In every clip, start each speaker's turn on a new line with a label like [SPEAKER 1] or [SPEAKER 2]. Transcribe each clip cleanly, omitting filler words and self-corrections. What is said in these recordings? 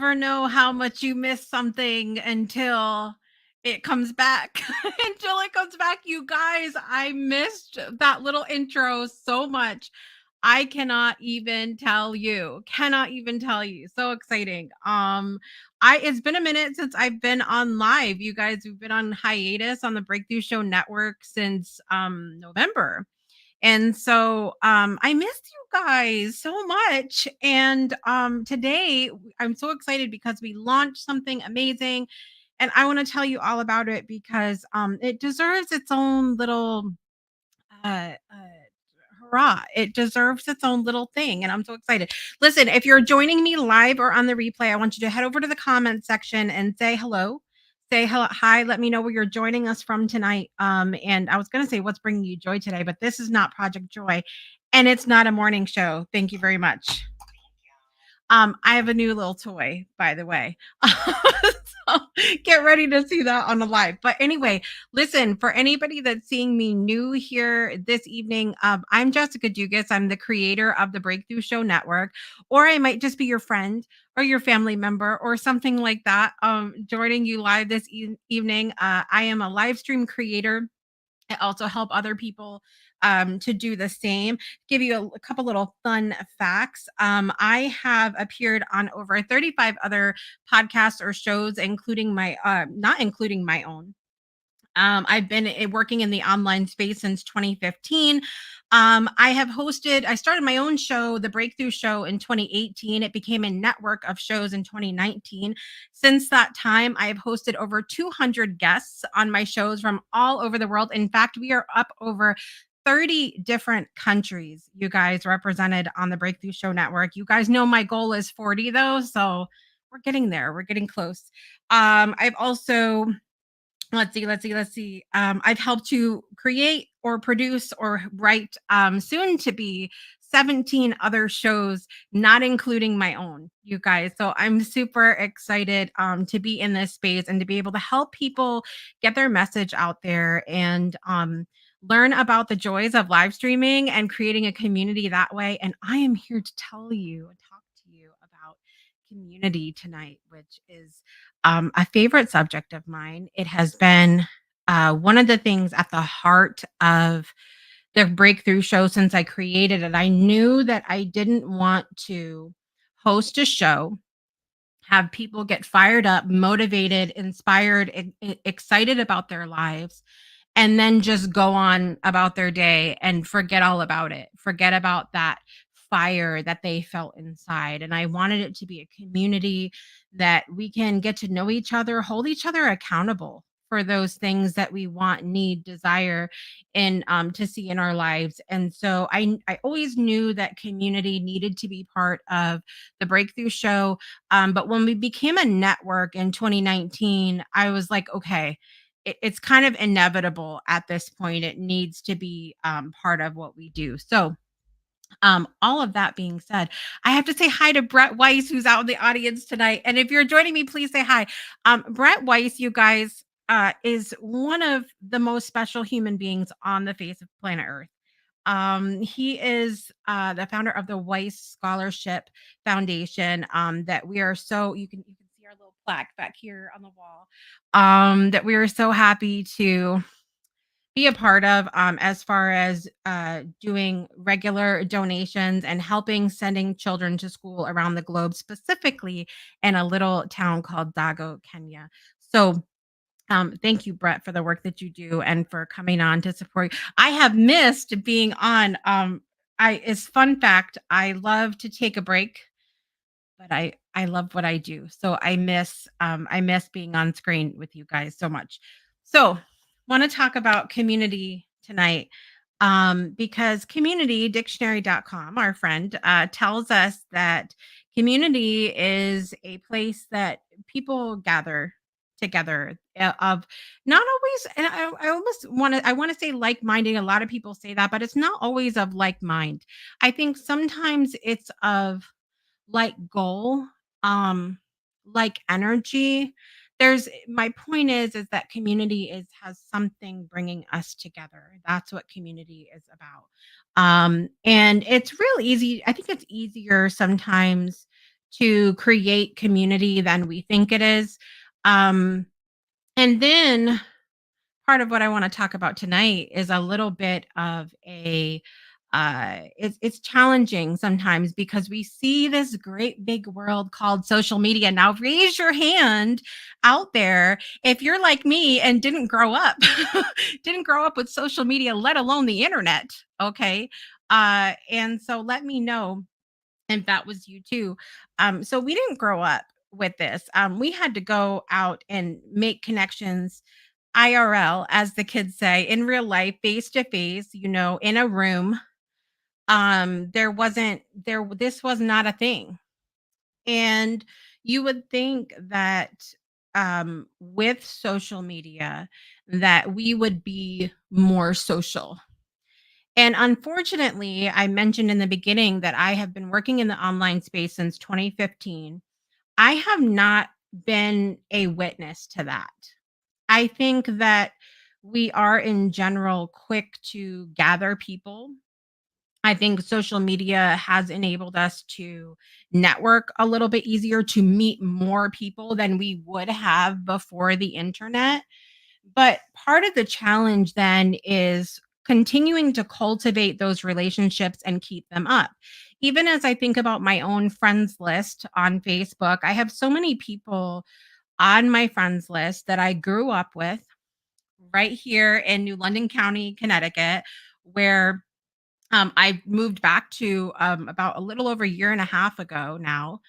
[SPEAKER 1] never know how much you miss something until it comes back. Until it comes back, you guys. I missed that little intro so much. I cannot even tell you. Cannot even tell you. So exciting. I It's been a minute since I've been on live. You guys, we've been on hiatus on the Breakthrough Show Network since November. And so I missed you guys so much. And today I'm so excited because we launched something amazing. And I want to tell you all about it because it deserves its own little hurrah. It deserves its own little thing. And I'm so excited. Listen, if you're joining me live or on the replay, I want you to head over to the comment section and say hello. Say hello, hi. Let me know where you're joining us from tonight. And I was going to say what's bringing you joy today, but this is not Project Joy, and it's not a morning show. Thank you very much. I have a new little toy, by the way. So get ready to see that on the live. But anyway, listen, for anybody that's seeing me new here this evening, I'm Jessica Dugas. I'm the creator of the Breakthrough Show Network, or I might just be your friend or your family member or something like that. Joining you live this evening. I am a live stream creator. I also help other people to do the same. Give you a couple little fun facts. I have appeared on over 35 other podcasts or shows, including not including my own. I've been working in the online space since 2015. I started my own show, The Breakthrough Show, in 2018. It became a network of shows in 2019. Since that time, I have hosted over 200 guests on my shows from all over the world. In fact, we are up over 30 different countries, you guys, represented on the Breakthrough Show Network. You guys know my goal is 40, though. So we're getting there. We're getting close. I've also let's see. I've helped to create or produce or write soon to be 17 other shows, not including my own, you guys. So I'm super excited to be in this space and to be able to help people get their message out there and learn about the joys of live streaming and creating a community that way. And I am here to tell you and talk to you about community tonight, which is a favorite subject of mine. It has been one of the things at the heart of the Breakthrough Show since I created it. I knew that I didn't want to host a show, have people get fired up, motivated, inspired, excited about their lives, and then just go on about their day and forget all about it. Forget about that fire that they felt inside. And I wanted it to be a community that we can get to know each other, hold each other accountable for those things that we want, need, desire, and to see in our lives. And so I always knew that community needed to be part of the Breakthrough Show. But when we became a network in 2019, I was like, okay, it's kind of inevitable at this point. It needs to be part of what we do. So, all of that being said, I have to say hi to Brett Weiss, who's out in the audience tonight. And if you're joining me, please say hi. Brett Weiss, you guys, is one of the most special human beings on the face of planet Earth. He is the founder of the Weiss Scholarship Foundation. That we are so you can see our little plaque back here on the wall. That we are so happy to be a part of, as far as doing regular donations and helping sending children to school around the globe, specifically in a little town called Dago, Kenya. So thank you, Brett, for the work that you do and for coming on to support. I have missed being on. It's fun fact. I love to take a break, but I love what I do. So I miss being on screen with you guys so much. So want to talk about community tonight. Because communitydictionary.com, our friend, tells us that community is a place that people gather together, of not always, and I almost want to say like-minded. A lot of people say that, but it's not always of like mind. I think sometimes it's of like goal, um, like energy. There's My point is that community has something bringing us together. That's what community is about. And it's real easy. I think it's easier sometimes to create community than we think it is. Um, and then part of what I want to talk about tonight is a little bit of a it's challenging sometimes because we see this great big world called social media. Now raise your hand out there if you're like me and didn't grow up didn't grow up with social media, let alone the internet. Okay. And so let me know if that was you too. So we didn't grow up with this. We had to go out and make connections IRL, as the kids say, in real life, face to face, in a room. There wasn't there this was not a thing. And you would think that with social media that we would be more social. And unfortunately, I mentioned in the beginning that I have been working in the online space since 2015. I have not been a witness to that. I think that we are in general quick to gather people. I think social media has enabled us to network a little bit easier, to meet more people than we would have before the internet. But part of the challenge then is continuing to cultivate those relationships and keep them up. Even as I think about my own friends list on Facebook, I have so many people on my friends list that I grew up with right here in New London County, Connecticut, where I moved back to about a little over a year and a half ago now.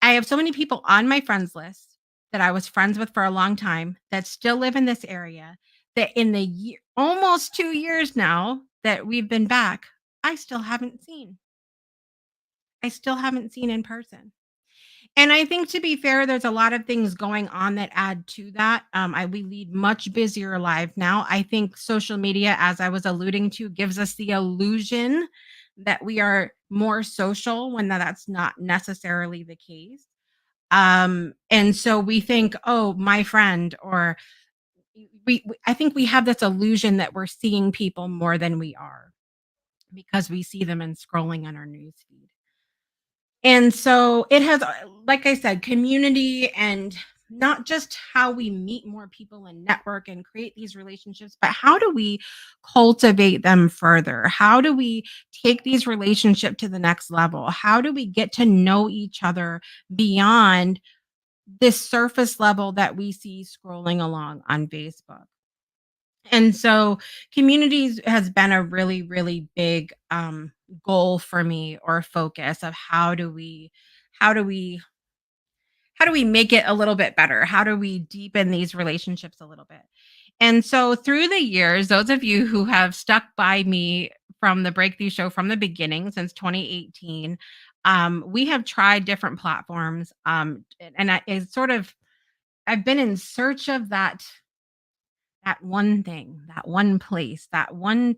[SPEAKER 1] I have so many people on my friends list that I was friends with for a long time that still live in this area that in the year, almost 2 years now that we've been back, I still haven't seen. I still haven't seen in person. And I think to be fair, there's a lot of things going on that add to that. We lead much busier lives now. I think social media, as I was alluding to, gives us the illusion that we are more social when that's not necessarily the case. And so we think, oh, my friend, or I think we have this illusion that we're seeing people more than we are because we see them and scrolling on our news feed. And so it has, like I said, community and not just how we meet more people and network and create these relationships, but how do we cultivate them further? How do we take these relationships to the next level? How do we get to know each other beyond this surface level that we see scrolling along on Facebook? And so communities has been a really, really big goal for me, or focus of how do we how do we make it a little bit better? How do we deepen these relationships a little bit? And so through the years, those of you who have stuck by me from the Breakthrough Show from the beginning since 2018, we have tried different platforms. And it's sort of I've been in search of that one thing, that one place, that one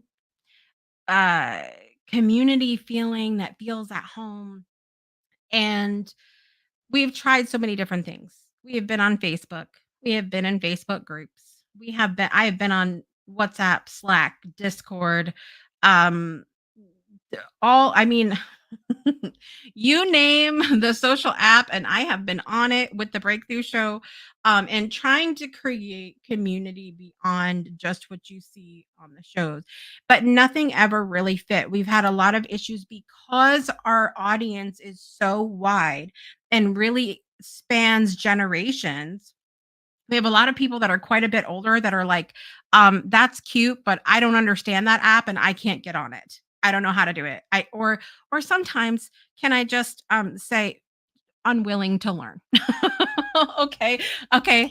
[SPEAKER 1] uh community feeling that feels at home. And we've tried so many different things. We have been on Facebook. We have been in Facebook groups. I have been on WhatsApp, Slack, Discord, um all I mean you name the social app and I have been on it with the Breakthrough Show, and trying to create community beyond just what you see on the shows. But nothing ever really fit. We've had a lot of issues because our audience is so wide and really spans generations. We have a lot of people that are quite a bit older that are like, that's cute, but I don't understand that app and I can't get on it. I don't know how to do it. Or sometimes can I just say unwilling to learn? Okay. Okay.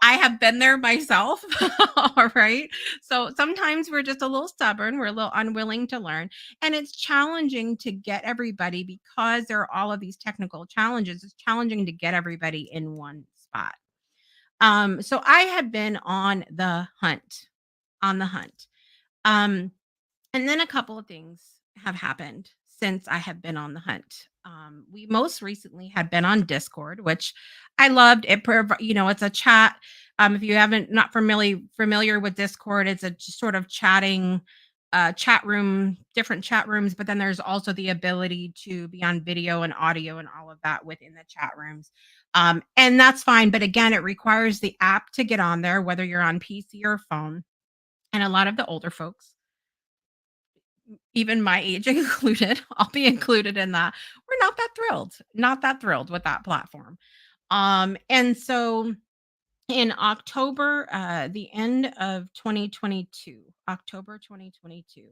[SPEAKER 1] I have been there myself. All right. So sometimes we're just a little stubborn. We're a little unwilling to learn. And it's challenging to get everybody because there are all of these technical challenges. It's challenging to get everybody in one spot. So I have been on the hunt. Um, and then a couple of things have happened since I have been on the hunt. We most recently had been on Discord, which I loved. It's a chat. If you haven't not familiar with Discord, it's a just sort of chatting. chat room, different chat rooms, but then there's also the ability to be on video and audio and all of that within the chat rooms. And that's fine. But again, it requires the app to get on there, whether you're on PC or phone. And a lot of the older folks, even my age included, I'll be included in that. We're not that thrilled with that platform. And so in October, the end of 2022, October 2022,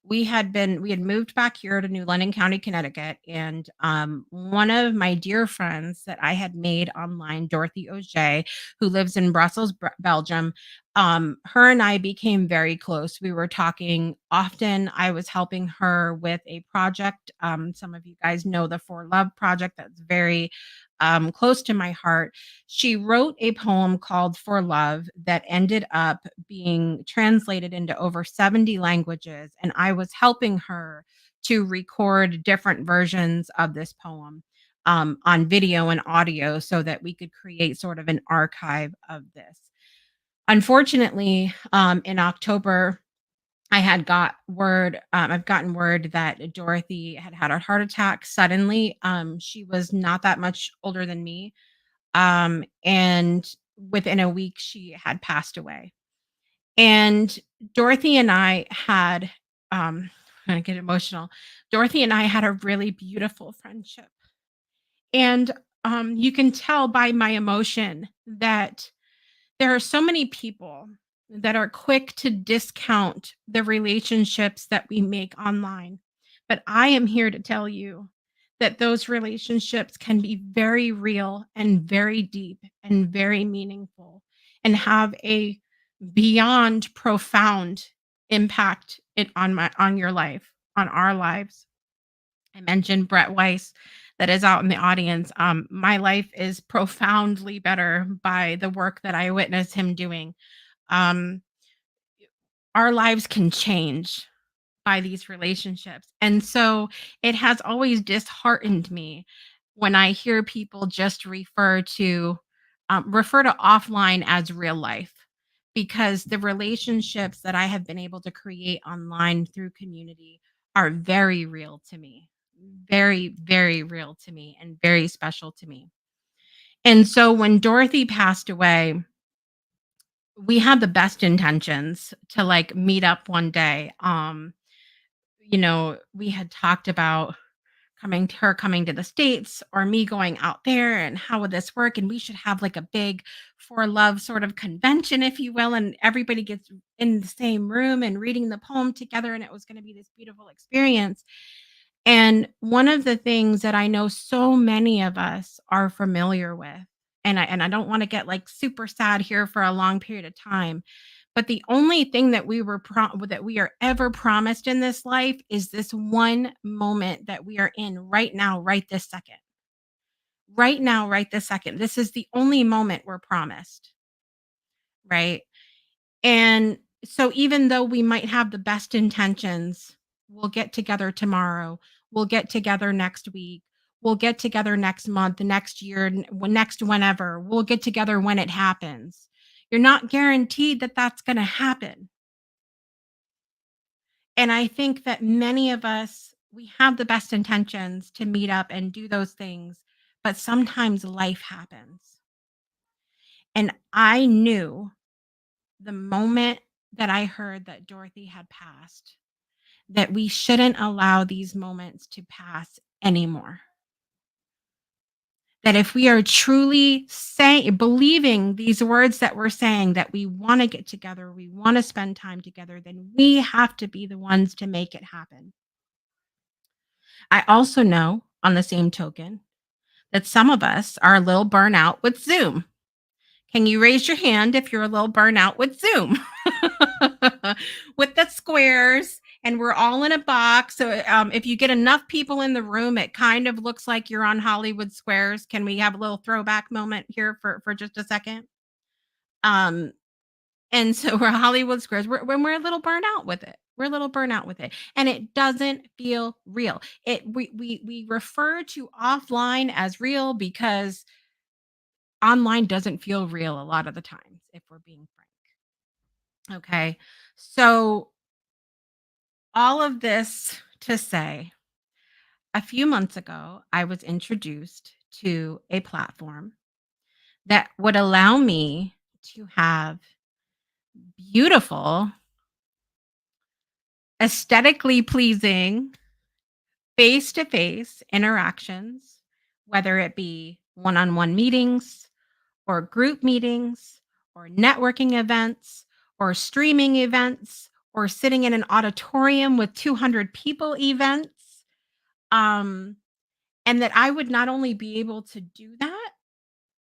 [SPEAKER 1] we had moved back here to New London County, Connecticut, and one of my dear friends that I had made online, Dorothy Auger, who lives in Brussels, Belgium, her and I became very close. We were talking often. I was helping her with a project. Some of you guys know the For Love project that's very close to my heart. She wrote a poem called For Love that ended up being translated into over 70 languages. And I was helping her to record different versions of this poem on video and audio so that we could create sort of an archive of this. Unfortunately, in October, I've gotten word that Dorothy had had a heart attack suddenly. She was not that much older than me, and within a week, she had passed away. And Dorothy and I had, I get emotional. Dorothy and I had a really beautiful friendship. And you can tell by my emotion that there are so many people that are quick to discount the relationships that we make online. But I am here to tell you that those relationships can be very real and very deep and very meaningful and have a beyond profound impact on your life, on our lives. I mentioned Brett Weiss that is out in the audience. My life is profoundly better by the work that I witness him doing. Um, our lives can change by these relationships. And so it has always disheartened me when I hear people just refer to offline as real life, because the relationships that I have been able to create online through community are very real to me. Very, very real to me and very special to me. And so when Dorothy passed away, we had the best intentions to like meet up one day. We had talked about coming to the States or me going out there and how would this work? And we should have like a big for love sort of convention, if you will, and everybody gets in the same room and reading the poem together. And it was going to be this beautiful experience. And one of the things that I know so many of us are familiar with, and I don't want to get like super sad here for a long period of time, but the only thing that that we are ever promised in this life is this one moment that we are in right now, right this second. Right now, right this second. This is the only moment we're promised, right? And so even though we might have the best intentions, we'll get together tomorrow, we'll get together next week, we'll get together next month, next year, next whenever, we'll get together when it happens. You're not guaranteed that that's going to happen. And I think that many of us, we have the best intentions to meet up and do those things, but sometimes life happens. And I knew the moment that I heard that Dorothy had passed, that we shouldn't allow these moments to pass anymore. That if we are truly believing these words that we're saying, that we want to get together, we want to spend time together, then we have to be the ones to make it happen. I also know, on the same token, that some of us are a little burnout with Zoom. Can you raise your hand if you're a little burnout with Zoom? With the squares, and we're all in a box. So if you get enough people in the room, it kind of looks like you're on Hollywood Squares. Can we have a little throwback moment here for just a second? Um, and so we're Hollywood Squares. When we're a little burnt out with it. We're a little burnt out with it, and it doesn't feel real. We refer to offline as real because online doesn't feel real a lot of the times, if we're being frank. Okay. So all of this to say, a few months ago, I was introduced to a platform that would allow me to have beautiful, aesthetically pleasing, face to face interactions, whether it be one on one meetings or group meetings or networking events or streaming events or sitting in an auditorium with 200 people events. Um, and that I would not only be able to do that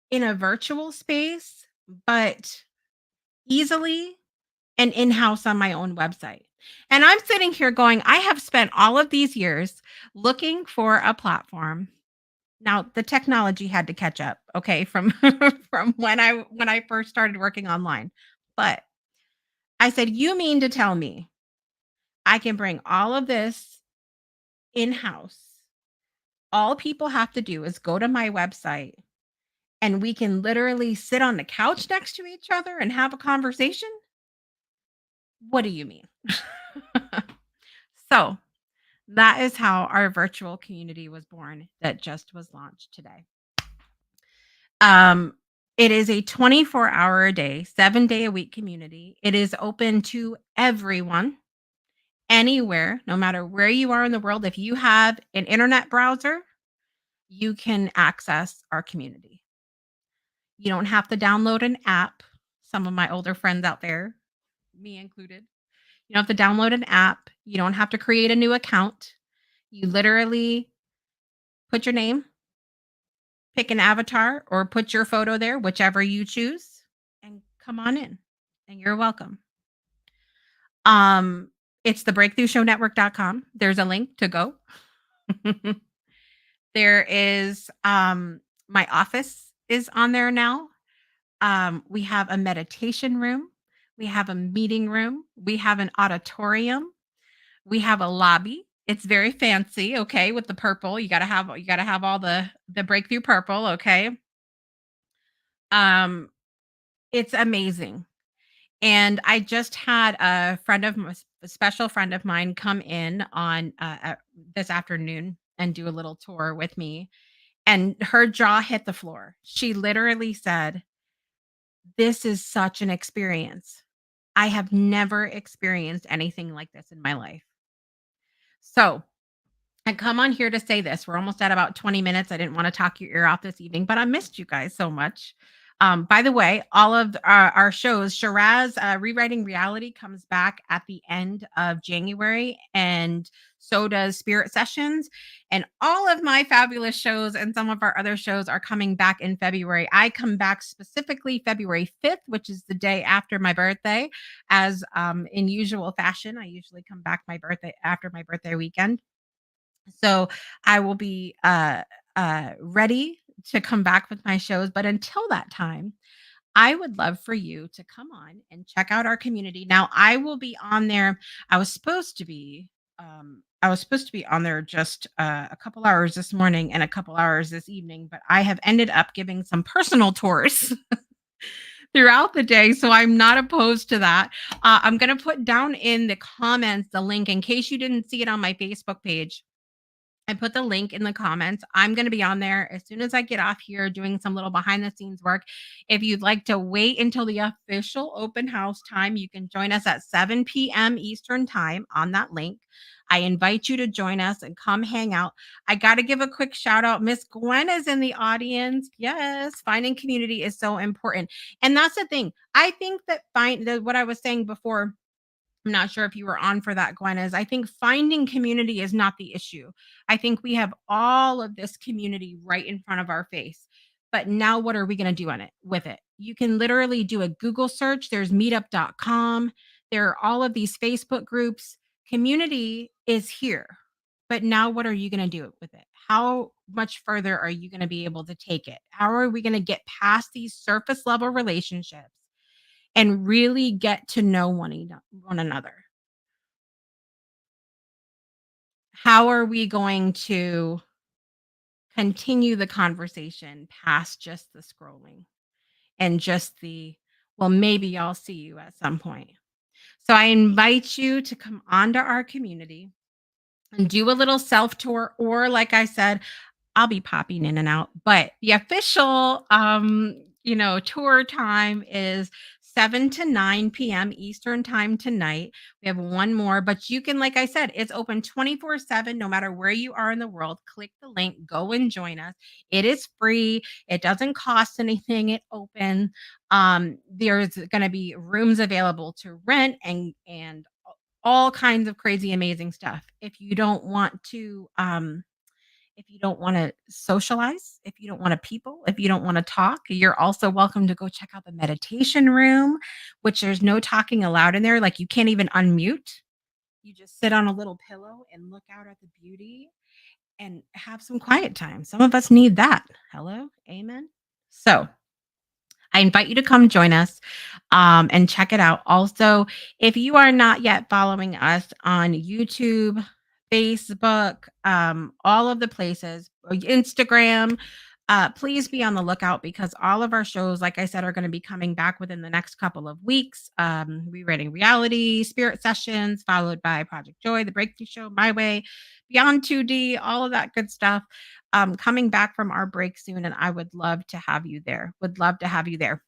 [SPEAKER 1] in a virtual space, but easily and in-house on my own website. And I'm sitting here going, I have spent all of these years looking for a platform. Now, the technology had to catch up, okay, from from when I first started working online. But I said, "You mean to tell me I can bring all of this in-house? All people have to do is go to my website and we can literally sit on the couch next to each other and have a conversation? What do you mean?" So, that is how our virtual community was born that just was launched today. Um, it is a 24-hour a day, 7-day a week community. It is open to everyone, anywhere, no matter where you are in the world. If you have an internet browser, you can access our community. You don't have to download an app. Some of my older friends out there, me included, you don't have to download an app. You don't have to create a new account. You literally put your name, pick an avatar, or put your photo there, whichever you choose, and come on in. And you're welcome. Um, it's thebreakthroughshownetwork.com. There's a link to go. There is my office is on there now. We have a meditation room, we have a meeting room, we have an auditorium, we have a lobby. It's very fancy, okay, with the purple. You gotta have all the breakthrough purple, okay. Um, it's amazing. And I just had a special friend of mine come in on this afternoon and do a little tour with me. And her jaw hit the floor. She literally said, "This is such an experience. I have never experienced anything like this in my life." So I come on here to say this. We're almost at about 20 minutes. I didn't want to talk your ear off this evening, but I missed you guys so much. By the way, all of our shows, Shiraz Rewriting Reality comes back at the end of January, and so does Spirit Sessions. And all of my fabulous shows and some of our other shows are coming back in February. I come back specifically February 5th, which is the day after my birthday. As in usual fashion, I usually come back my birthday after my birthday weekend. So I will be ready to come back with my shows. But until that time, I would love for you to come on and check out our community. Now, I will be on there. I was supposed to be. I was supposed to be on there just a couple hours this morning and a couple hours this evening, but I have ended up giving some personal tours throughout the day. So I'm not opposed to that. I'm going to put down in the comments the link in case you didn't see it on my Facebook page. I put the link in the comments. I'm going to be on there as soon as I get off here doing some little behind the scenes work. If you'd like to wait until the official open house time, you can join us at 7 p.m. Eastern time on that link. I invite you to join us and come hang out. I got to give a quick shout out. Miss Gwen is in the audience. Yes, finding community is so important. And that's the thing. I think that what I was saying before, I'm not sure if you were on for that, Gwen, is I think finding community is not the issue. I think we have all of this community right in front of our face. But now what are we going to do on it with it? You can literally do a Google search. There's meetup.com. There are all of these Facebook groups. Community is here. But now what are you going to do with it? How much further are you going to be able to take it? How are we going to get past these surface level relationships and really get to know one another? How are we going to continue the conversation past just the scrolling and just the, well, maybe I'll see you at some point? So I invite you to come onto our community and do a little self tour, or like I said, I'll be popping in and out, but the official, tour time is 7 to 9 p.m. Eastern time tonight. We have one more, but you can, like I said, it's open 24/7, no matter where you are in the world. Click the link, go and join us. It is free. It doesn't cost anything. It open. There's going to be rooms available to rent and all kinds of crazy, amazing stuff. If you don't want to socialize, if you don't want to people, if you don't want to talk, you're also welcome to go check out the meditation room, which there's no talking allowed in there. Like you can't even unmute. You just sit on a little pillow and look out at the beauty and have some quiet time. Some of us need that. Hello. Amen. So, I invite you to come join us and check it out. Also, if you are not yet following us on YouTube, Facebook, all of the places, or Instagram, please be on the lookout because all of our shows, like I said, are going to be coming back within the next couple of weeks. Rewriting Reality, Spirit Sessions, followed by Project Joy, The Breakthrough Show, My Way, Beyond 2D, all of that good stuff coming back from our break soon. And I would love to have you there. Would love to have you there.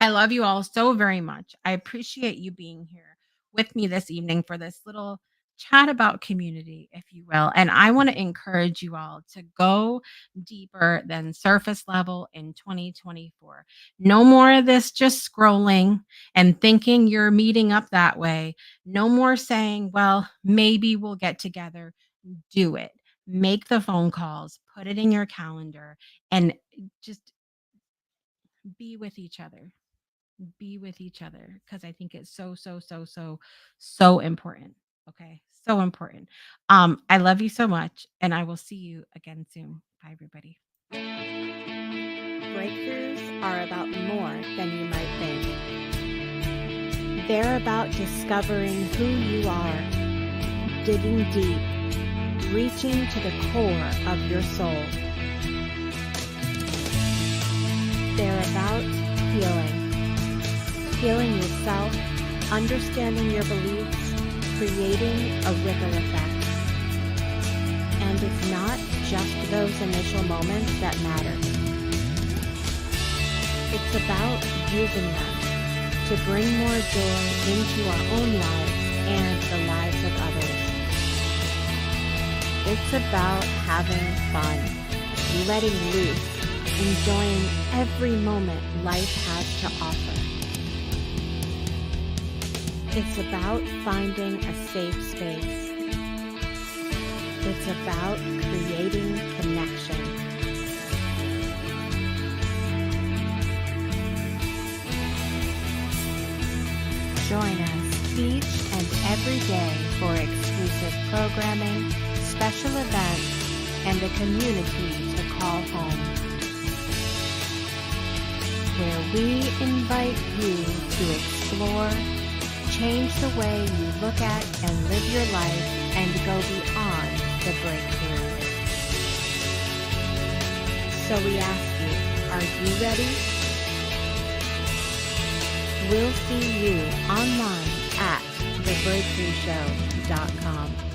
[SPEAKER 1] I love you all so very much. I appreciate you being here with me this evening for this little chat about community, if you will. And I want to encourage you all to go deeper than surface level in 2024. No more of this just scrolling and thinking you're meeting up that way. No more saying, well, maybe we'll get together. Do it. Make the phone calls, put it in your calendar, and just be with each other. Be with each other because I think it's so, so, so, so, so important. Okay. So important. I love you so much, and I will see you again soon. Bye, everybody.
[SPEAKER 2] Breakthroughs are about more than you might think. They're about discovering who you are, digging deep, reaching to the core of your soul. They're about healing yourself, understanding your beliefs, creating a ripple effect. And it's not just those initial moments that matter. It's about using them to bring more joy into our own lives and the lives of others. It's about having fun, letting loose, enjoying every moment life has to offer. It's about finding a safe space. It's about creating connection. Join us each and every day for exclusive programming, special events, and a community to call home, where we invite you to explore, change the way you look at and live your life, and go beyond the breakthrough. So we ask you, are you ready? We'll see you online at thebreakthroughshow.com.